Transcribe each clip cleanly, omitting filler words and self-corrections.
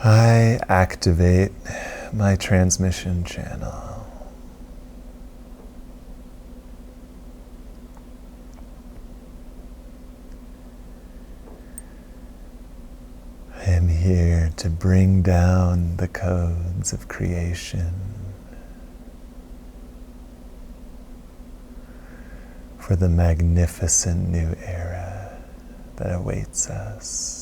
I activate my transmission channel. I am here to bring down the codes of creation for the magnificent new era that awaits us.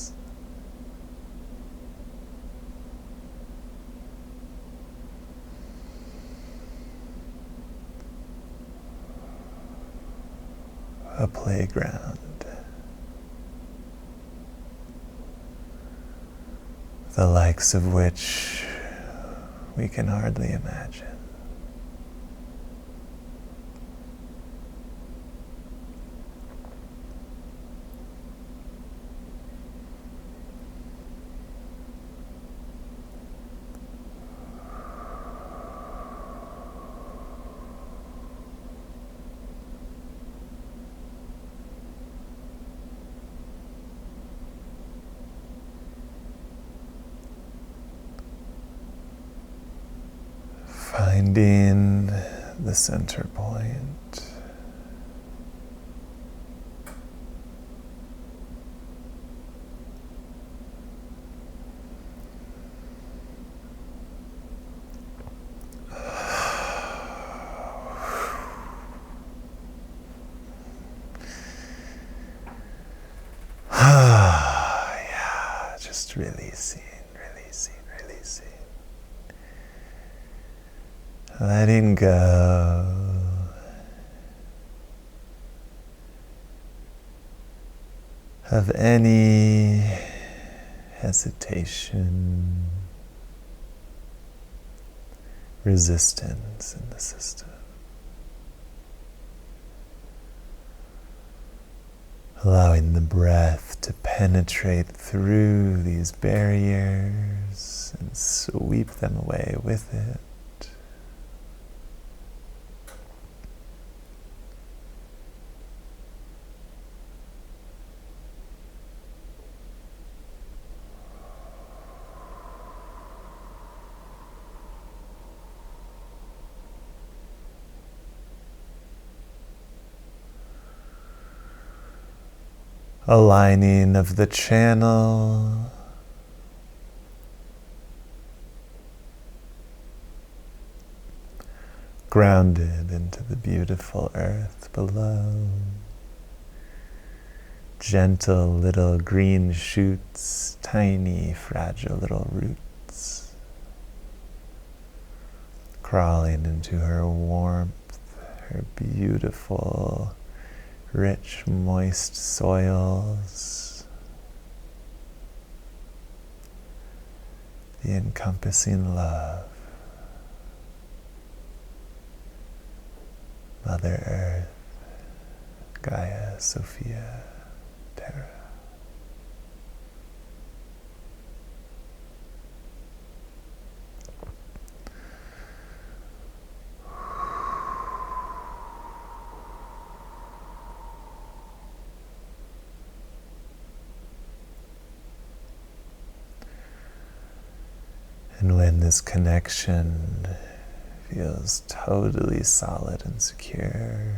A playground, the likes of which we can hardly imagine. Finding the center point. Yeah, just releasing. Letting go of any hesitation, resistance in the system. Allowing the breath to penetrate through these barriers and sweep them away with it. Aligning of the channel, grounded into the beautiful earth below. Gentle little green shoots, tiny fragile little roots, crawling into her warmth, her beautiful rich, moist soils, the encompassing love, Mother Earth, Gaia, Sophia, Terra. And when this connection feels totally solid and secure,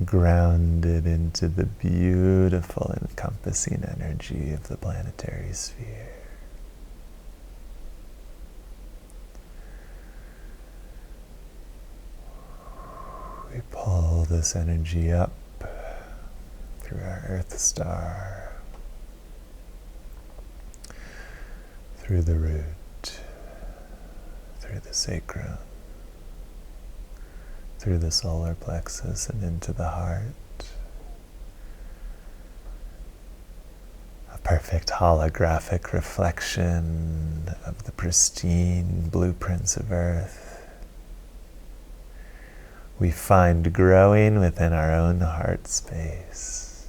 grounded into the beautiful encompassing energy of the planetary sphere, we pull this energy up through our Earth Star, through the root, through the sacrum, through the solar plexus and into the heart. A perfect holographic reflection of the pristine blueprints of Earth we find growing within our own heart space.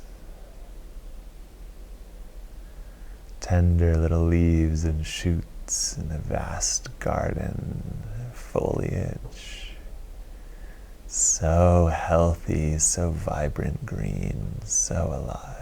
Tender little leaves and shoots in a vast garden, foliage, so healthy, so vibrant green, so alive.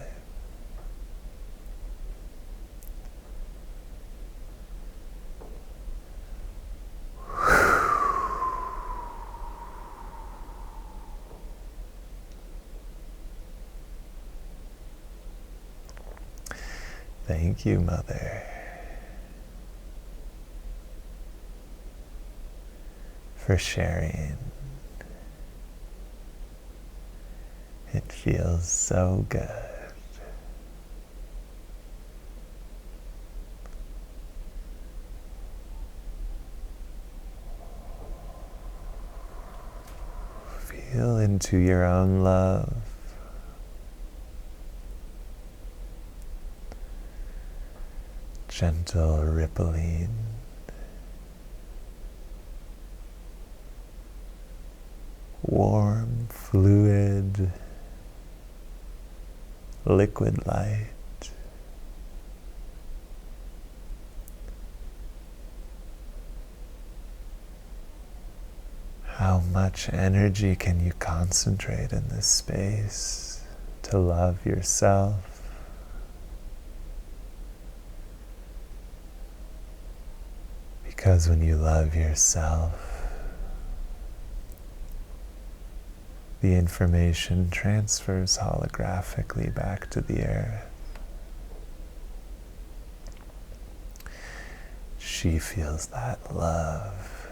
Thank you, Mother, for sharing. It feels so good. Feel into your own love. Gentle rippling. Warm, fluid, liquid light. How much energy can you concentrate in this space to love yourself? Because when you love yourself, the information transfers holographically back to the earth. She feels that love.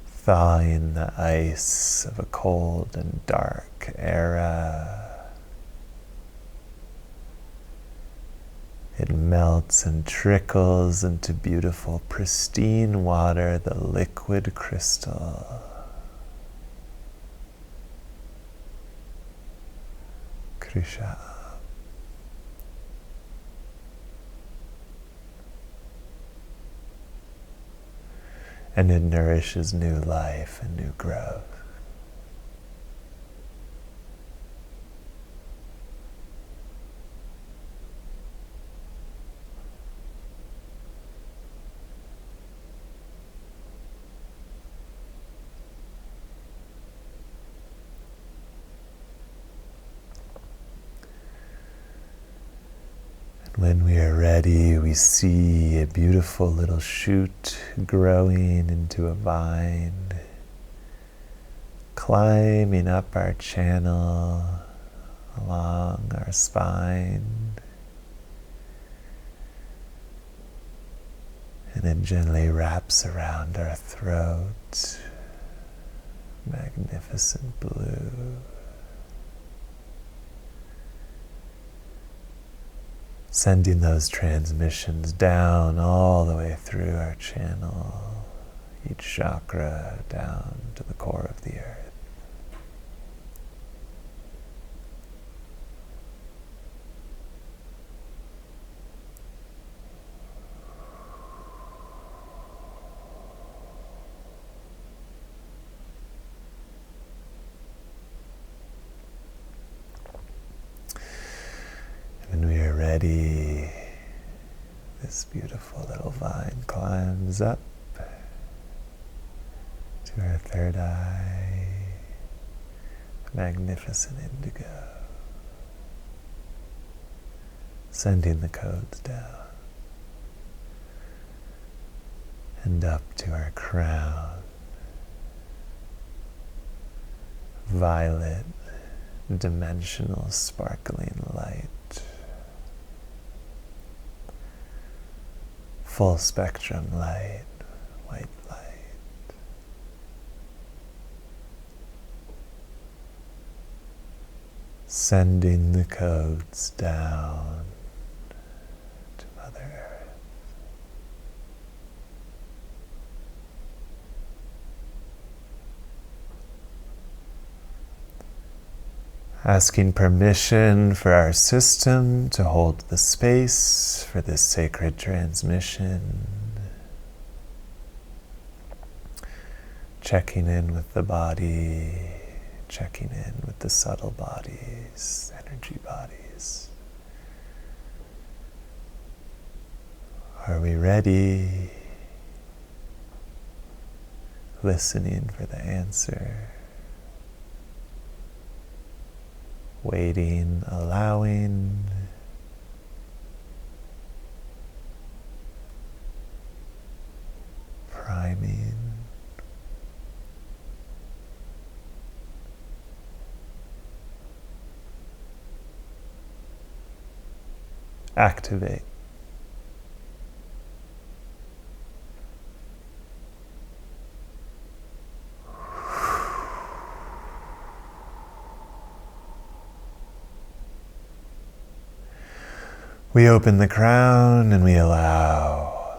Thawing the ice of a cold and dark era. It melts and trickles into beautiful, pristine water, the liquid crystal. Krisha. And it nourishes new life and new growth. When we are ready, we see a beautiful little shoot growing into a vine, climbing up our channel, along our spine, and it gently wraps around our throat. Magnificent blue. Sending those transmissions down all the way through our channel, each chakra down to the core of the earth. When we are ready, this beautiful little vine climbs up to our third eye, magnificent indigo, sending the codes down and up to our crown, violet, dimensional, sparkling light. Full spectrum light, white light. Sending the codes down to Mother Earth. Asking permission for our system to hold the space for this sacred transmission. Checking in with the body, checking in with the subtle bodies, energy bodies. Are we ready? Listening for the answer. Waiting, allowing. Priming. activate. We open the crown and we allow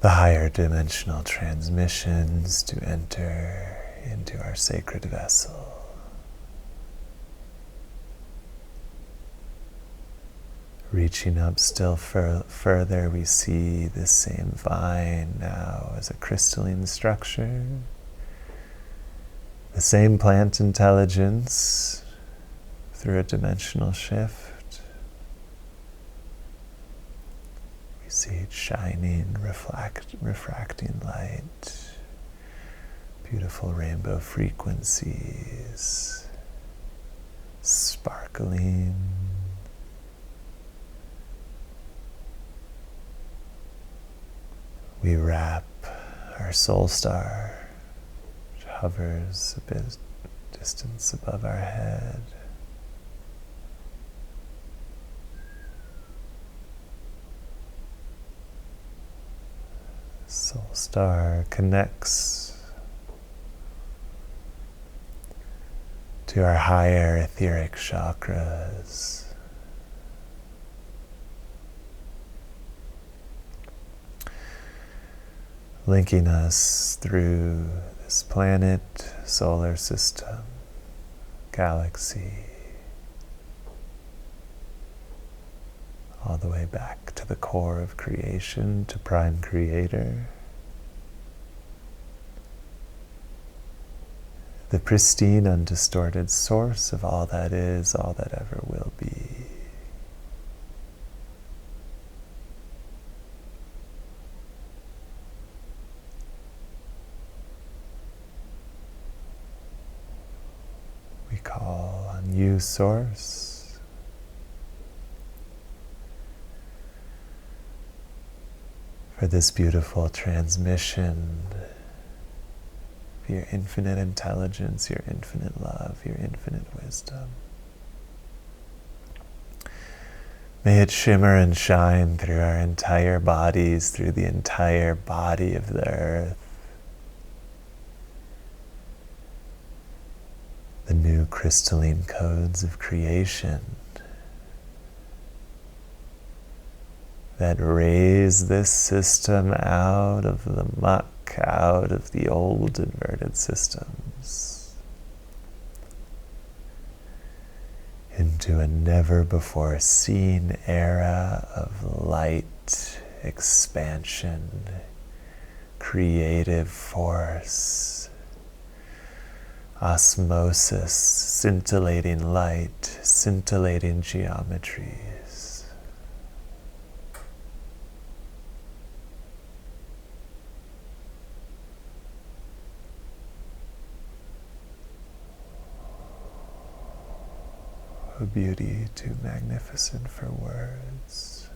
the higher dimensional transmissions to enter into our sacred vessel. Reaching up still further, we see this same vine now as a crystalline structure, the same plant intelligence through a dimensional shift. We see it shining, refracting light, beautiful rainbow frequencies, sparkling. We wrap our soul star, which hovers a bit distance above our head. Soul star connects to our higher etheric chakras. Linking us through this planet, solar system, galaxy, all the way back to the core of creation, to Prime Creator, the pristine, undistorted source of all that is, all that ever will be. We call on you, Source, for this beautiful transmission of your infinite intelligence, your infinite love, your infinite wisdom. May it shimmer and shine through our entire bodies, through the entire body of the earth. The new crystalline codes of creation that raise this system out of the muck, out of the old inverted systems, into a never before seen era of light, expansion, creative force, osmosis, scintillating light, scintillating geometries. A beauty too magnificent for words.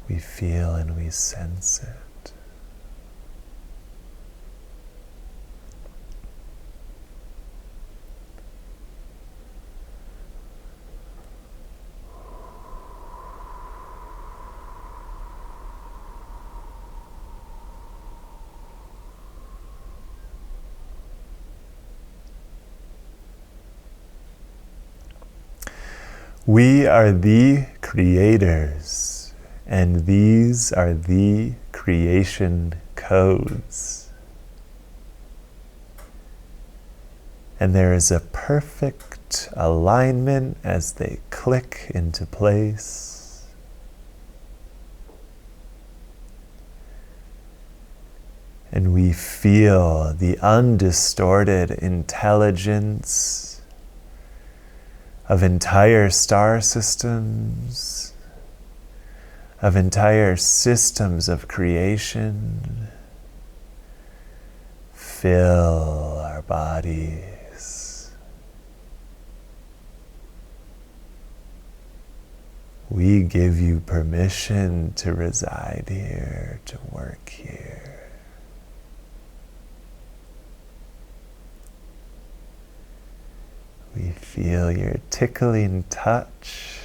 We feel and we sense it. We are the creators, and these are the creation codes. And there is a perfect alignment as they click into place. And we feel the undistorted intelligence of entire star systems, of entire systems of creation, fill our bodies. We give you permission to reside here, to work here. feel your tickling touch.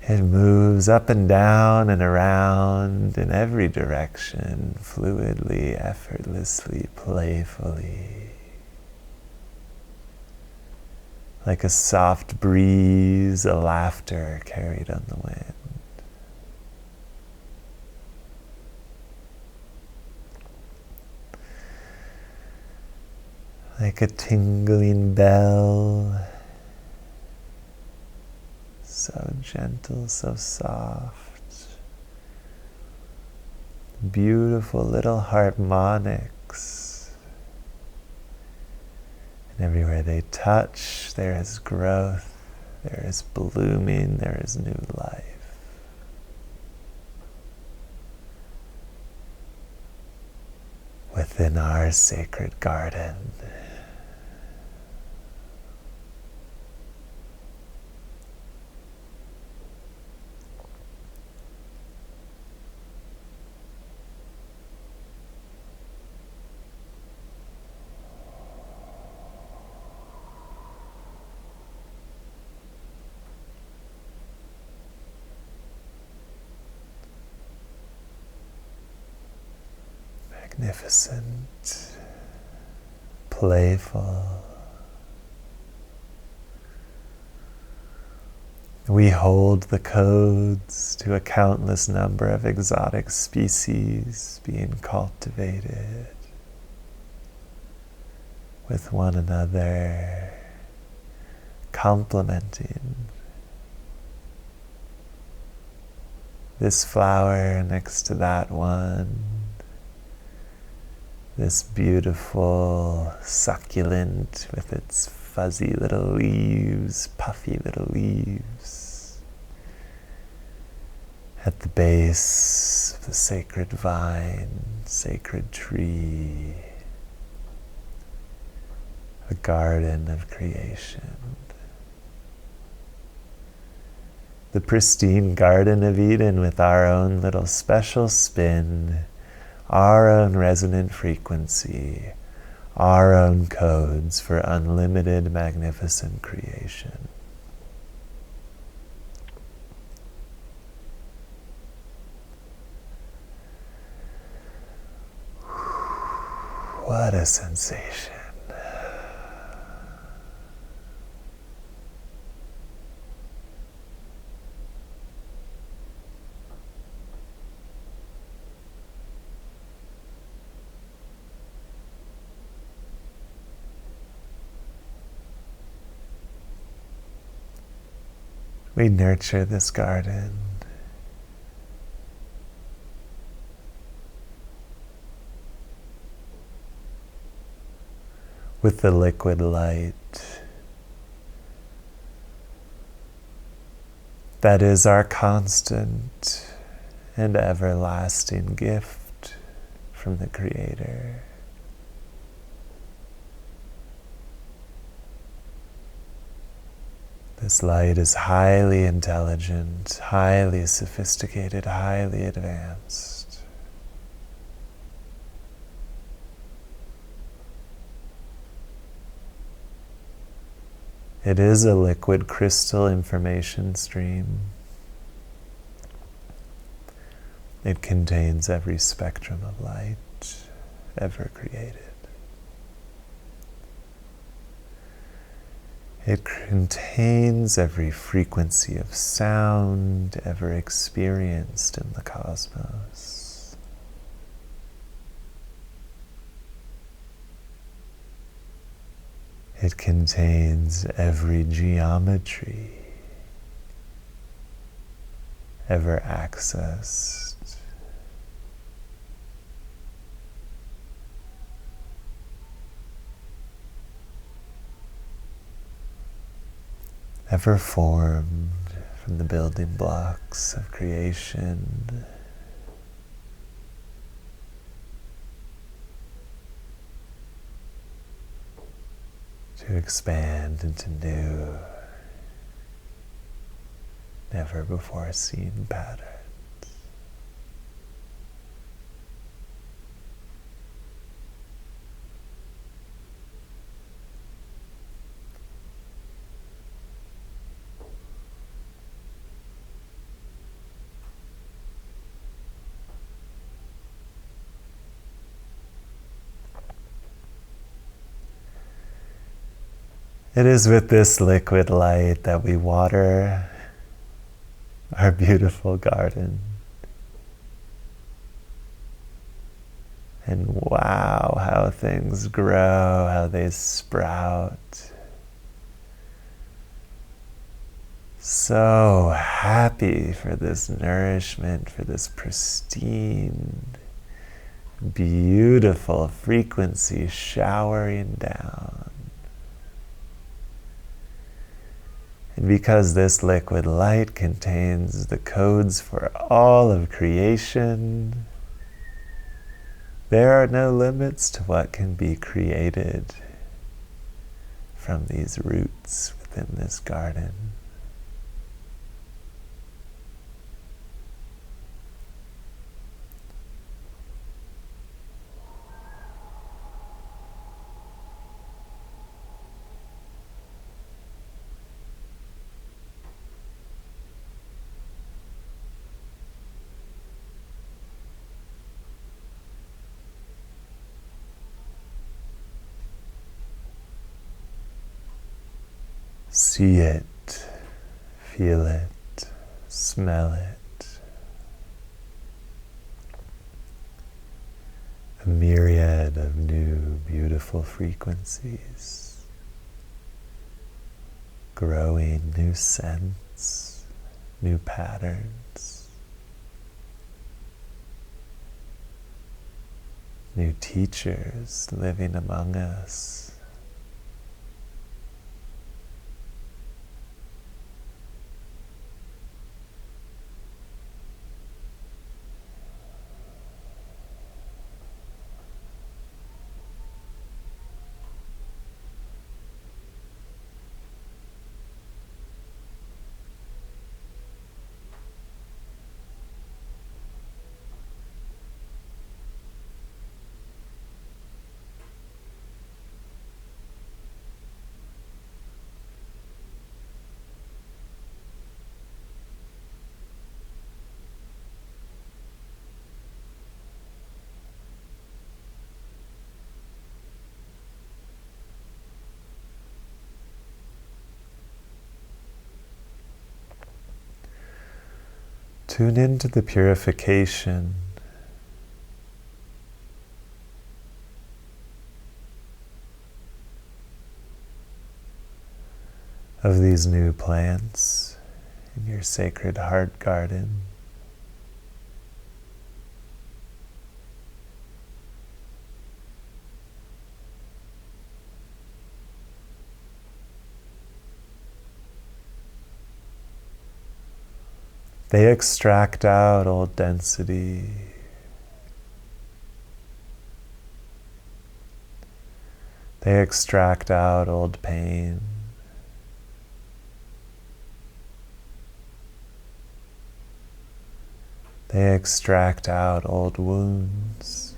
It moves up and down and around in every direction, fluidly, effortlessly, playfully. Like a soft breeze, a laughter carried on the wind. Like a tingling bell, so gentle, so soft. Beautiful little harmonics. And everywhere they touch, there is growth, there is blooming, there is new life. Within our sacred garden. Magnificent, playful. We hold the codes to a countless number of exotic species being cultivated with one another, complementing. This flower next to that one. This beautiful succulent with its fuzzy little leaves, puffy little leaves. At the base of the sacred vine, sacred tree, a garden of creation. The pristine Garden of Eden with our own little special spin, our own resonant frequency, our own codes for unlimited, magnificent creation. What a sensation. We nurture this garden with the liquid light that is our constant and everlasting gift from the Creator. This light is highly intelligent, highly sophisticated, highly advanced. It is a liquid crystal information stream. It contains every spectrum of light ever created. It contains every frequency of sound ever experienced in the cosmos. It contains every geometry ever accessed. Ever formed from the building blocks of creation. To expand into new, never before seen patterns. It is with this liquid light that we water our beautiful garden. And wow, how things grow, how they sprout. So happy for this nourishment, for this pristine, beautiful frequency showering down. And because this liquid light contains the codes for all of creation, there are no limits to what can be created from these roots within this garden. See it, feel it, smell it. A myriad of new, beautiful frequencies, growing new scents, new patterns, new teachers living among us. Tune into the purification of these new plants in your sacred heart garden. They extract out old density. They extract out old pain. They extract out old wounds.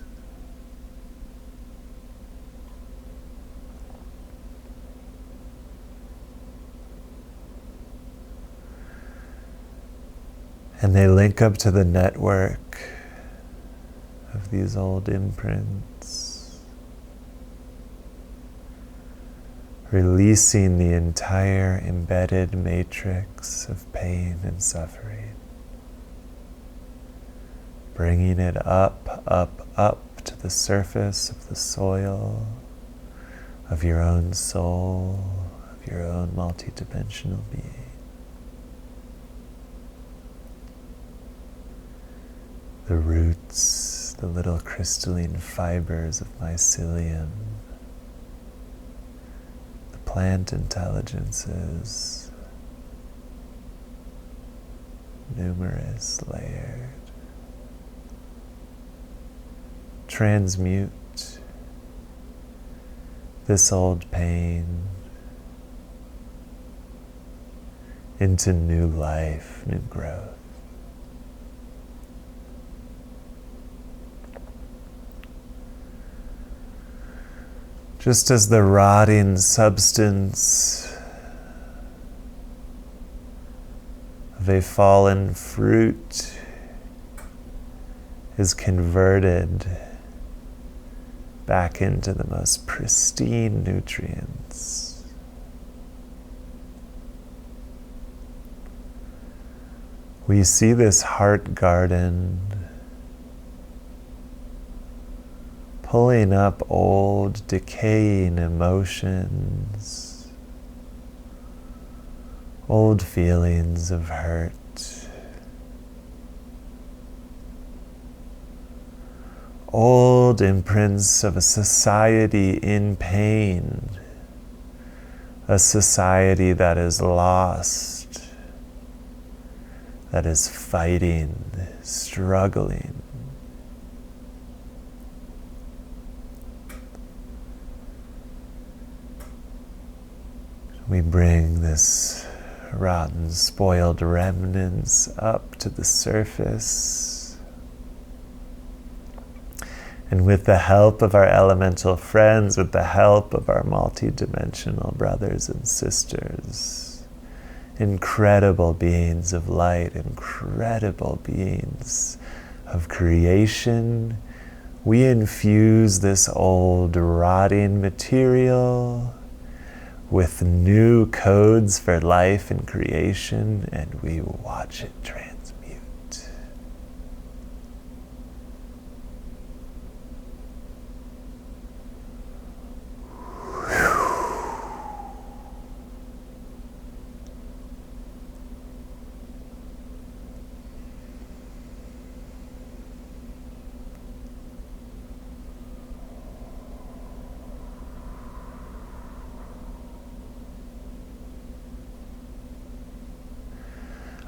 And they link up to the network of these old imprints, releasing the entire embedded matrix of pain and suffering, bringing it up, up, up to the surface of the soil of your own soul, of your own multidimensional being. The roots, the little crystalline fibers of mycelium, the plant intelligences, numerous, layered. Transmute this old pain into new life, new growth. Just as the rotting substance of a fallen fruit is converted back into the most pristine nutrients, We see this heart garden pulling up old, decaying emotions, old feelings of hurt, old imprints of a society in pain, a society that is lost, that is fighting, struggling. We bring this rotten, spoiled remnants up to the surface. And with the help of our elemental friends, with the help of our multi-dimensional brothers and sisters, incredible beings of light, incredible beings of creation, we infuse this old rotting material with new codes for life and creation, and we watch it transmute.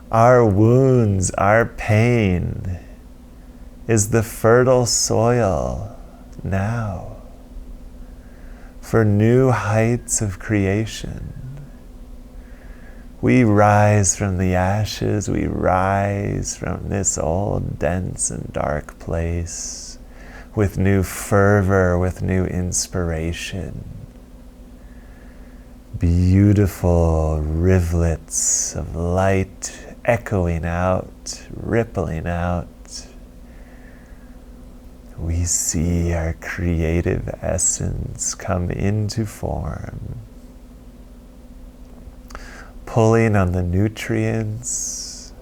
Our wounds, our pain is the fertile soil now for new heights of creation. We rise from the ashes, we rise from this old, dense and dark place with new fervor, with new inspiration. Beautiful rivulets of light echoing out, rippling out. We see our creative essence come into form, pulling on the nutrients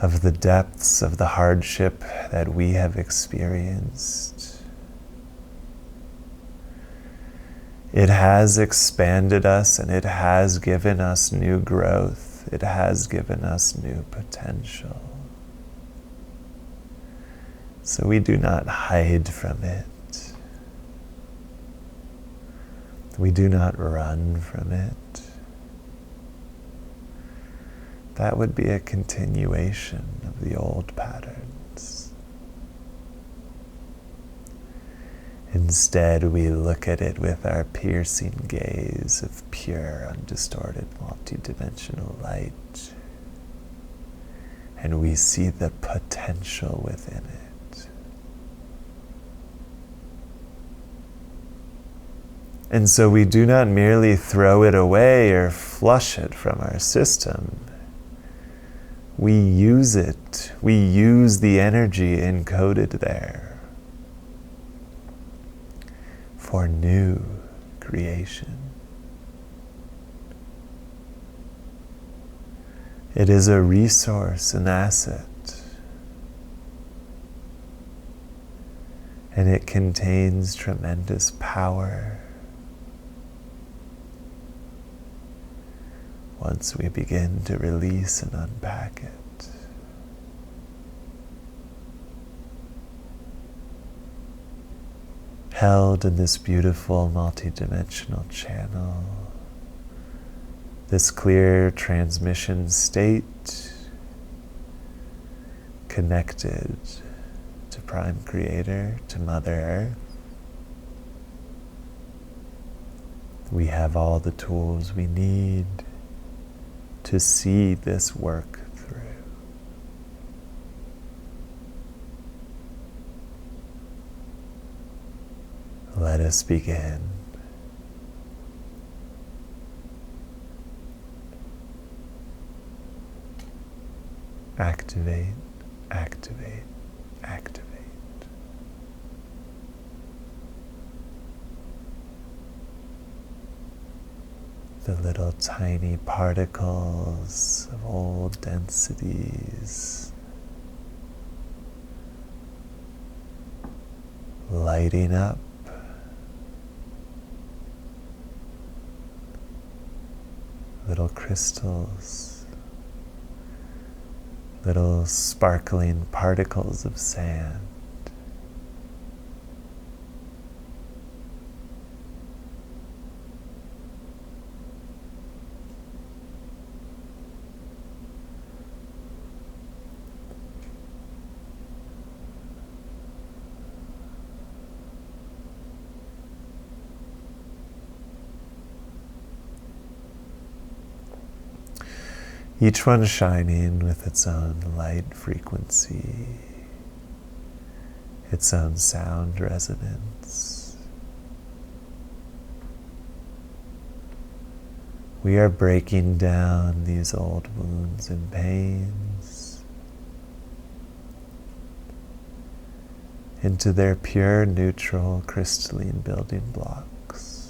of the depths of the hardship that we have experienced. It has expanded us and it has given us new growth. It has given us new potential. So we do not hide from it. We do not run from it. That would be a continuation of the old patterns. Instead, we look at it with our piercing gaze of pure, undistorted, multidimensional light, and we see the potential within it. And so we do not merely throw it away or flush it from our system. We use it. We use the energy encoded there for new creation. It is a resource, an asset, and it contains tremendous power once we begin to release and unpack it. Held in this beautiful multidimensional channel, this clear transmission state, connected to Prime Creator, to Mother Earth. We have all the tools we need to see this work through. Let us begin. Activate, activate, activate. the little tiny particles of old densities lighting up, little crystals, little sparkling particles of sand. Each one shining with its own light frequency, its own sound resonance. We are breaking down these old wounds and pains into their pure, neutral, crystalline building blocks.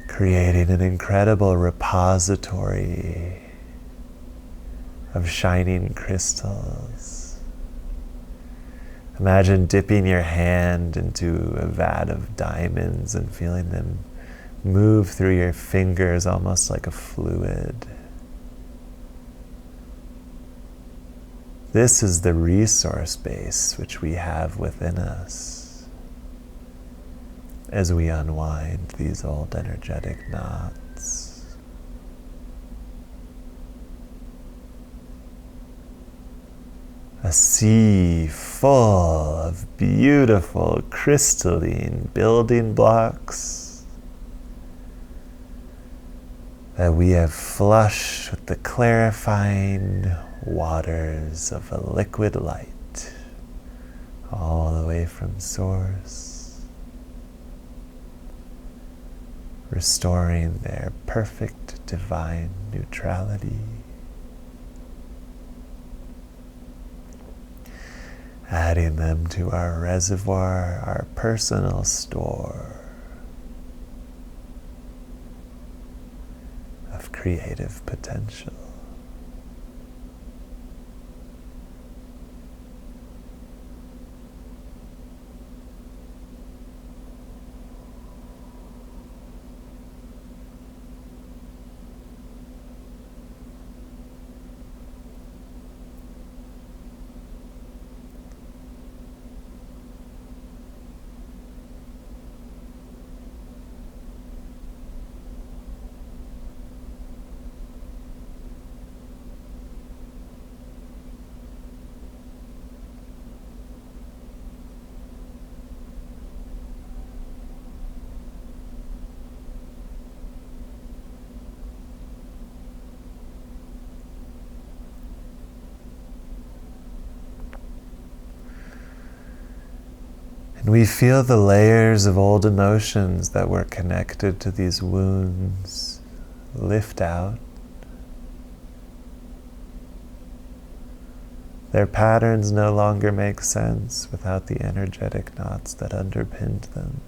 Creating an incredible repository of shining crystals. Imagine dipping your hand into a vat of diamonds and feeling them move through your fingers almost like a fluid. This is the resource base which we have within us as we unwind these old energetic knots. A sea full of beautiful crystalline building blocks that we have flushed with the clarifying waters of a liquid light all the way from source, restoring their perfect divine neutrality, adding them to our reservoir, our personal store of creative potential. And we feel the layers of old emotions that were connected to these wounds lift out. Their patterns no longer make sense without the energetic knots that underpinned them.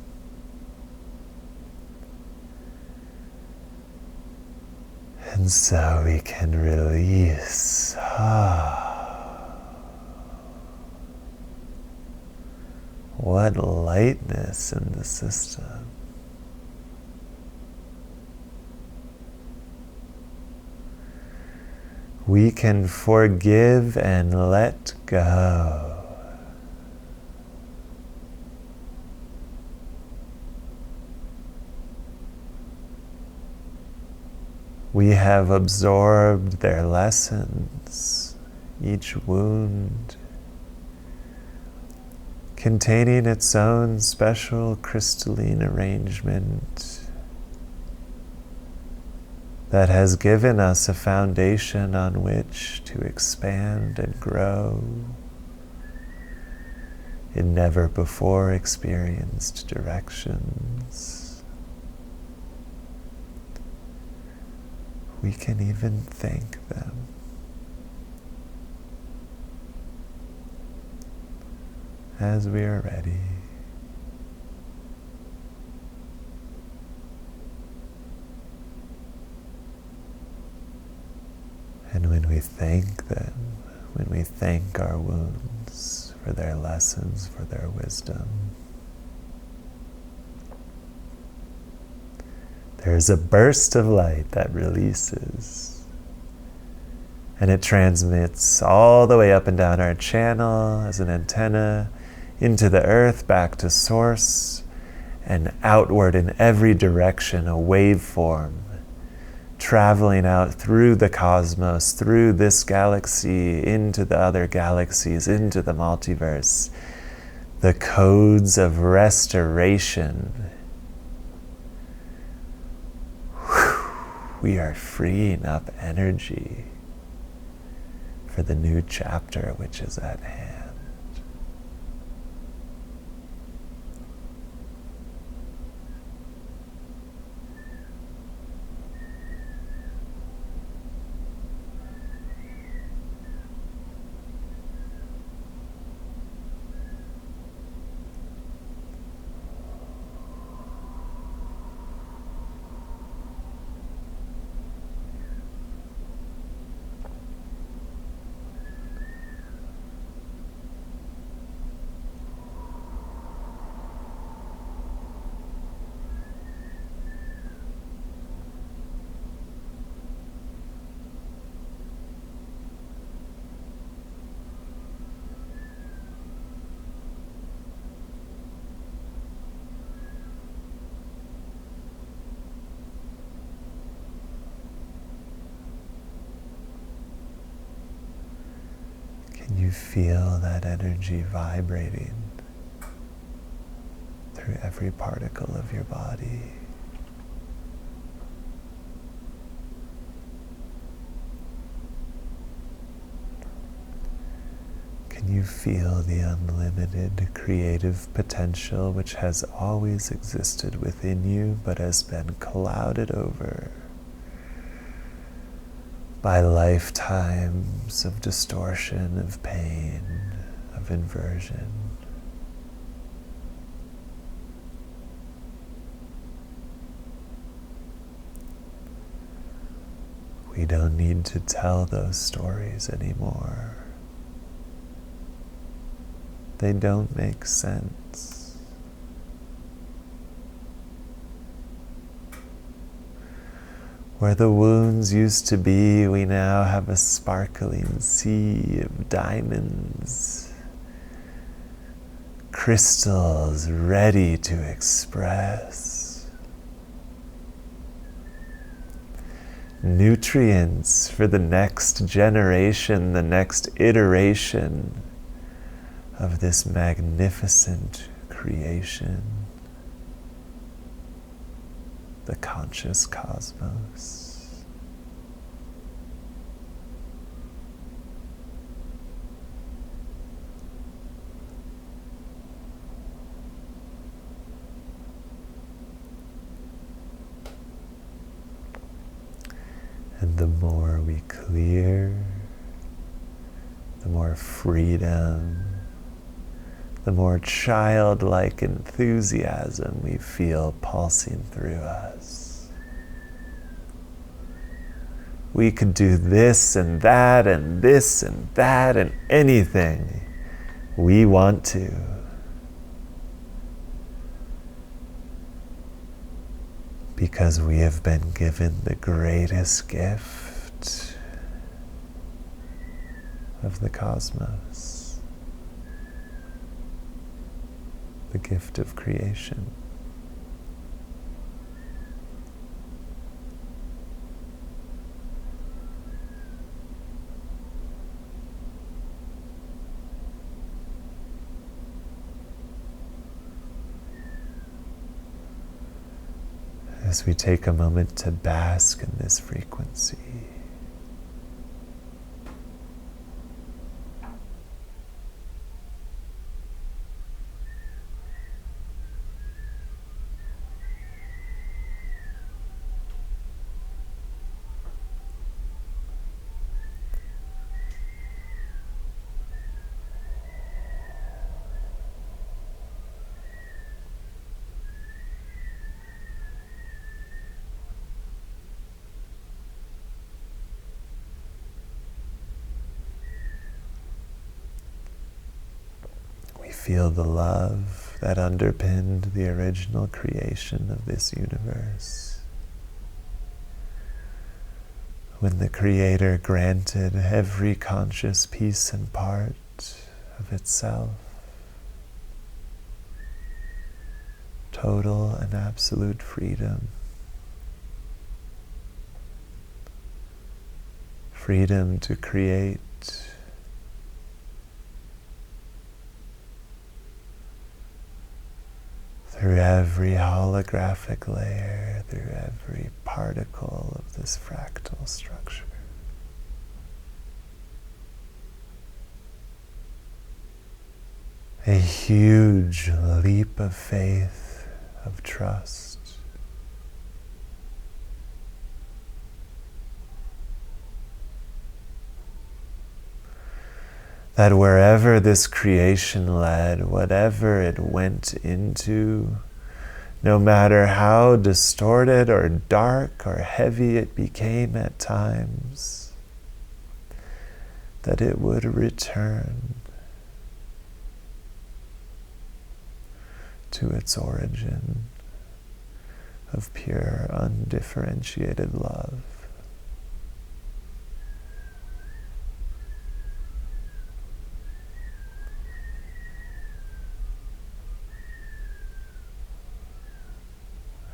And so we can release. What lightness in the system. We can forgive and let go. We have absorbed their lessons, each wound containing its own special crystalline arrangement that has given us a foundation on which to expand and grow in never before experienced directions. We can even thank them. as we are ready. And when we thank them, when we thank our wounds for their lessons, for their wisdom, there's a burst of light that releases, and it transmits all the way up and down our channel as an antenna into the earth, back to source, and outward in every direction, a waveform traveling out through the cosmos, through this galaxy, into the other galaxies, into the multiverse. The codes of restoration. We are freeing up energy for the new chapter which is at hand. Can you feel that energy vibrating through every particle of your body? Can you feel the unlimited creative potential which has always existed within you but has been clouded over by lifetimes of distortion, of pain, of inversion? We don't need to tell those stories anymore. They don't make sense. Where the wounds used to be, we now have a sparkling sea of diamonds, crystals ready to express, nutrients for the next generation, the next iteration of this magnificent creation. The conscious cosmos. And the more we clear, the more freedom, the more childlike enthusiasm we feel pulsing through us. We could do this and that and this and that and anything we want to. Because we have been given the greatest gift of the cosmos. The gift of creation. As we take a moment to bask in this frequency, feel the love that underpinned the original creation of this universe. When the Creator granted every conscious piece and part of itself total and absolute freedom. Freedom to create, through every holographic layer, through every particle of this fractal structure. A huge leap of faith, of trust. That wherever this creation led, whatever it went into, no matter how distorted or dark or heavy it became at times, that it would return to its origin of pure, undifferentiated love.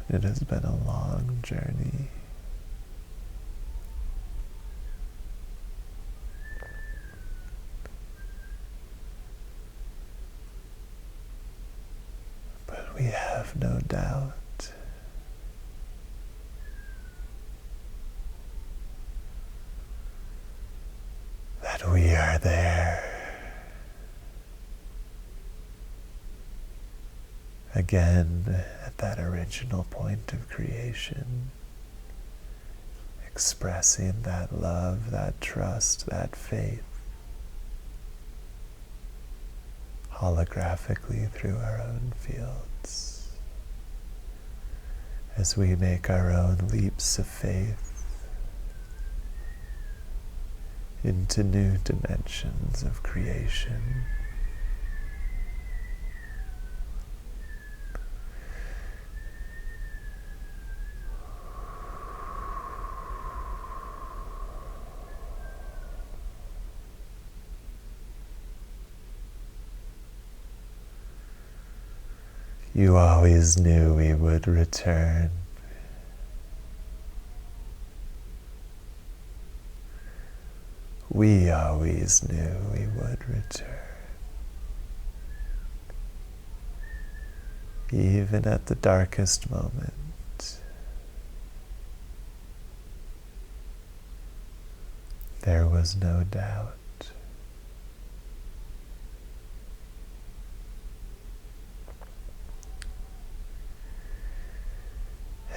It has been a long journey. But we have no doubt that we are there again at that original point of creation, expressing that love, that trust, that faith, holographically through our own fields, as we make our own leaps of faith into new dimensions of creation. You always knew we would return. We always knew we would return. Even at the darkest moment, there was no doubt.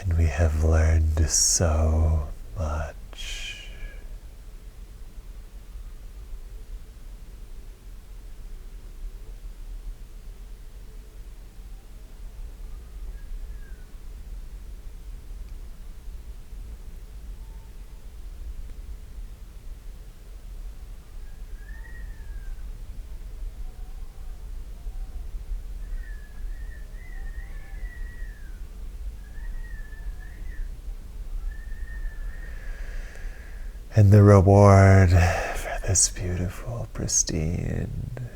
And we have learned so much. And the reward for this beautiful, pristine,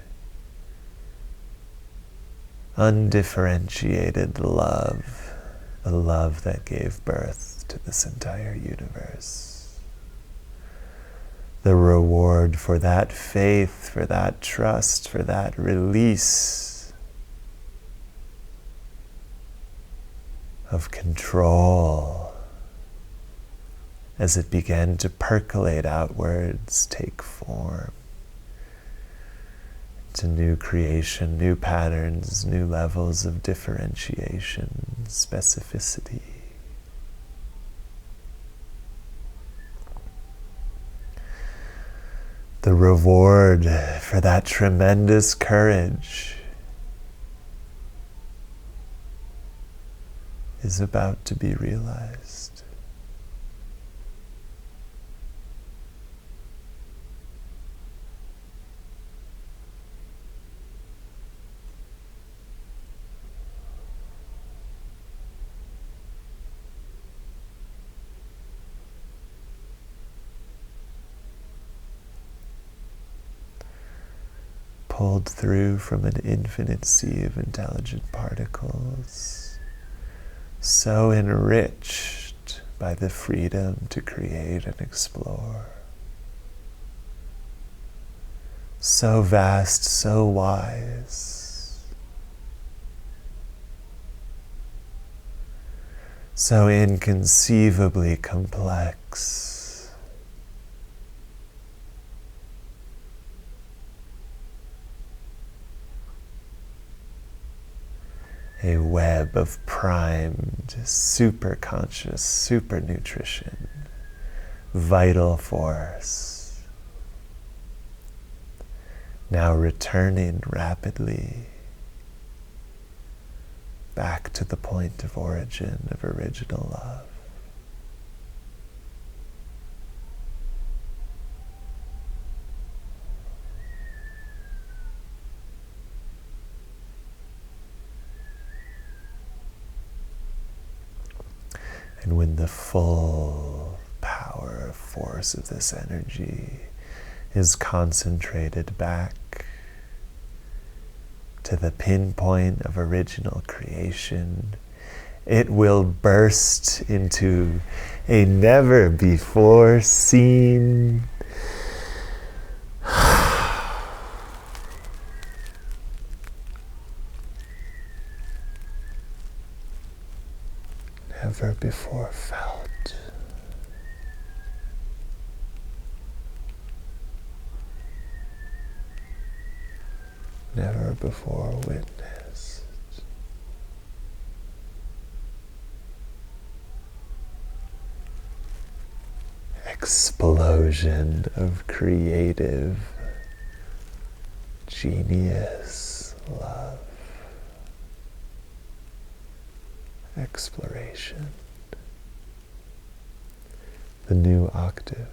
undifferentiated love, the love that gave birth to this entire universe. The reward for that faith, for that trust, for that release of control, as it began to percolate outwards, take form into new creation, new patterns, new levels of differentiation, specificity. The reward for that tremendous courage is about to be realized. pulled through from an infinite sea of intelligent particles, so enriched by the freedom to create and explore. So vast, so wise, so inconceivably complex. A web of primed, super conscious, super nutrition, vital force. Now returning rapidly back to the point of origin of original love. And when the full power, force of this energy is concentrated back to the pinpoint of original creation, it will burst into a never before seen never before felt never before witnessed explosion of creative genius love, exploration. The new octave.